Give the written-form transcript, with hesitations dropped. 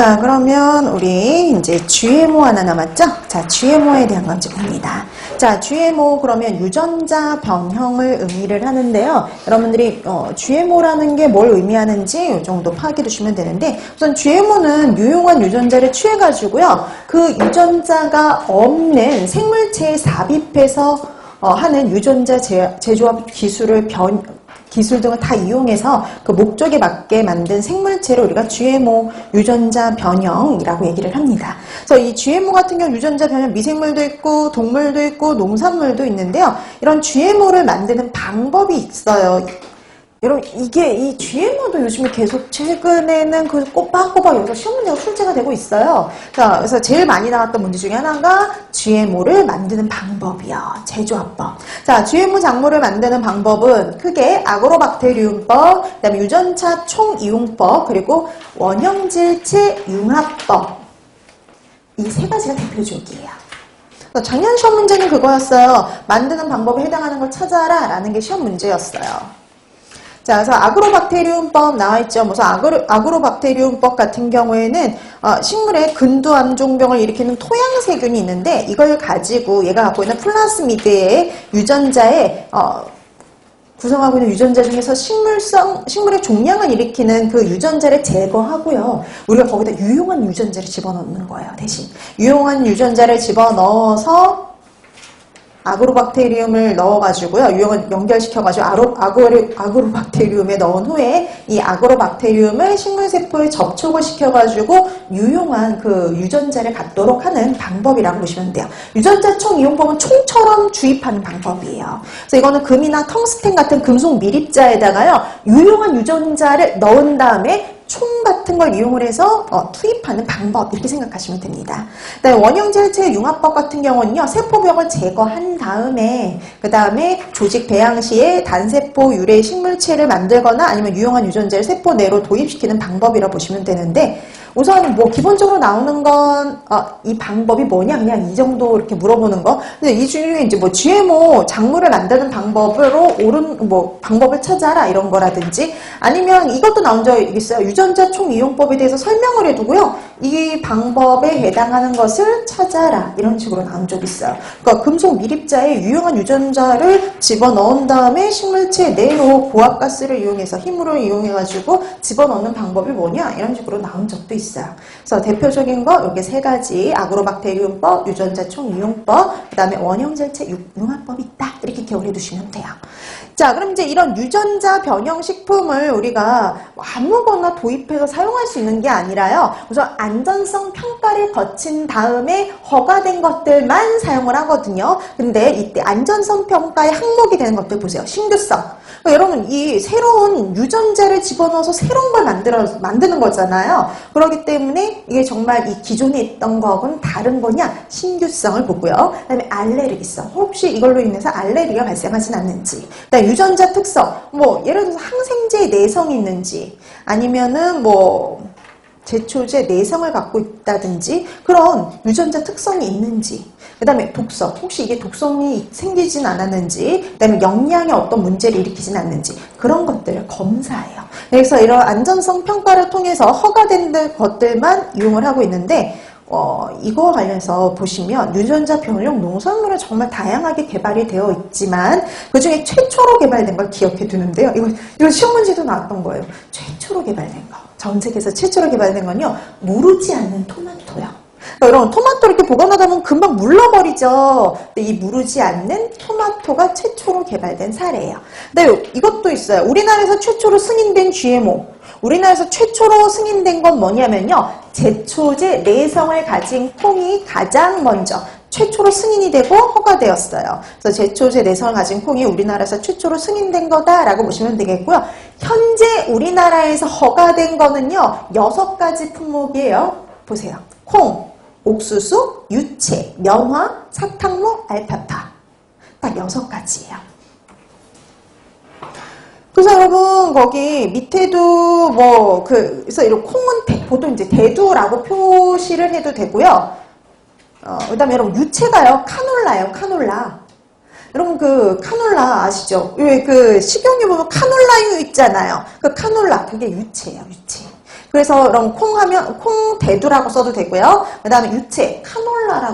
자, 그러면 우리 이제 GMO 하나 남았죠? 자, GMO에 대한 건 좀 봅니다. 자, GMO 그러면 유전자 변형을 의미를 하는데요. 여러분들이 GMO라는 게 뭘 의미하는지 이 정도 파악해 두시면 되는데, 우선 GMO는 유용한 유전자를 취해가지고요. 그 유전자가 없는 생물체에 삽입해서 하는 유전자 재조합 기술 등을 다 이용해서 그 목적에 맞게 만든 생물체를 우리가 GMO, 유전자 변형이라고 얘기를 합니다. 그래서 이 GMO 같은 경우 유전자 변형 미생물도 있고 동물도 있고 농산물도 있는데요. 이런 GMO를 만드는 방법이 있어요. 여러분, 이게 이 GMO도 요즘에 계속 최근에는 그 꼬박꼬박 여기서 시험 문제가 출제가 되고 있어요. 자, 그래서 제일 많이 나왔던 문제 중에 하나가 GMO를 만드는 방법이요. 제조합법. 자, GMO 작물을 만드는 방법은 크게 아그로박테리움법, 그다음에 유전차 총이용법, 그리고 원형질체 융합법. 이 세 가지가 대표적이에요. 작년 시험 문제는 그거였어요. 만드는 방법에 해당하는 걸 찾아라 라는 게 시험 문제였어요. 자, 그래서 아그로박테리움법 나와있죠. 무슨 아그로박테리움법 같은 경우에는 식물의 근두암종병을 일으키는 토양세균이 있는데 이걸 가지고 얘가 갖고 있는 플라스미드의 유전자에 구성하고 있는 유전자 중에서 식물의 종양을 일으키는 그 유전자를 제거하고요. 우리가 거기다 유용한 유전자를 집어넣는 거예요. 대신 유용한 유전자를 집어넣어서 아그로박테리움을 넣어가지고요. 유형을 연결시켜가지고 아그로박테리움에 넣은 후에 이 아그로박테리움을 식물세포에 접촉을 시켜가지고 유용한 그 유전자를 갖도록 하는 방법이라고 보시면 돼요. 유전자 총이용법은 총처럼 주입하는 방법이에요. 그래서 이거는 금이나 텅스텐 같은 금속 밀입자에다가요. 유용한 유전자를 넣은 다음에 총 같은 걸 이용을 해서 투입하는 방법 이렇게 생각하시면 됩니다. 그다음에 원형질체 융합법 같은 경우는요. 세포벽을 제거한 다음에 그 다음에 조직 배양 시에 단세포 유래 식물체를 만들거나 아니면 유용한 유전자를 세포 내로 도입시키는 방법이라 보시면 되는데 우선 뭐 기본적으로 나오는 건 이 방법이 뭐냐 그냥 이 정도 이렇게 물어보는 거. 근데 이 중에 이제 뭐 GMO 작물을 만드는 방법으로 옳은 뭐 방법을 찾아라 이런 거라든지 아니면 이것도 나온 적이 있어요. 유전자 총이용법에 대해서 설명을 해두고요. 이 방법에 해당하는 것을 찾아라 이런 식으로 나온 적이 있어요. 그러니까 금속 밀입자에 유용한 유전자를 집어넣은 다음에 식물체 내로 고압가스를 이용해서 힘으로 이용해가지고 집어넣는 방법이 뭐냐 이런 식으로 나온 적도 있어요. 그래서 대표적인 거 여기 세 가지 아그로박테리움법, 유전자 총이용법, 그 다음에 원형질체 융합법이 있다 이렇게 기억을 해두시면 돼요. 자, 그럼 이제 이런 유전자 변형 식품을 우리가 아무거나 도입해서 사용할 수 있는 게 아니라요. 우선 안전성 평가를 거친 다음에 허가된 것들만 사용을 하거든요. 근데 이때 안전성 평가의 항목이 되는 것들 보세요. 신규성. 그러니까 여러분 이 새로운 유전자를 집어넣어서 새로운 걸 만드는 거잖아요. 그렇기 때문에 이게 정말 이 기존에 있던 거하고는 다른 거냐 신규성을 보고요. 그다음에 알레르기성. 혹시 이걸로 인해서 알레르기가 발생하진 않는지. 그다음에 유전자 특성. 뭐 예를 들어서 항생제의 내성이 있는지 아니면은 뭐 제초제 내성을 갖고 있다든지 그런 유전자 특성이 있는지 그 다음에 독성, 혹시 이게 독성이 생기진 않았는지 그 다음에 영양에 어떤 문제를 일으키진 않는지 그런 것들을 검사해요. 그래서 이런 안전성 평가를 통해서 허가된 것들만 이용을 하고 있는데 이거 관련해서 보시면 유전자 변형 농산물은 정말 다양하게 개발이 되어 있지만 그 중에 최초로 개발된 걸 기억해 두는데요. 이거 시험 문제도 나왔던 거예요. 최초로 개발된 거. 전 세계에서 최초로 개발된 건요. 무르지 않는 토마토요. 그러니까 여러분 토마토 이렇게 보관하다 보면 금방 물러버리죠. 근데 이 무르지 않는 토마토가 최초로 개발된 사례예요. 근데 이것도 있어요. 우리나라에서 최초로 승인된 GMO. 우리나라에서 최초로 승인된 건 뭐냐면요. 제초제 내성을 가진 콩이 가장 먼저 최초로 승인이 되고 허가되었어요. 그래서 제초제 내성을 가진 콩이 우리나라에서 최초로 승인된 거다라고 보시면 되겠고요. 현재 우리나라에서 허가된 거는요. 6가지 품목이에요. 보세요. 콩, 옥수수, 유채, 면화, 사탕무, 알파파. 딱 6가지예요. 그래서 여러분 거기 밑에도 뭐 그래서 이런 콩은 보통 이제 대두라고 표시를 해도 되고요. 그다음에 여러분 유채가요 카놀라예요. 카놀라. 여러분 그 카놀라 아시죠? 왜 그 식용유 보면 카놀라유 있잖아요. 그 카놀라 그게 유채예요. 유채. 그래서 그럼 콩하면 콩대두라고 써도 되고요. 그 다음에 유채, 카놀라라고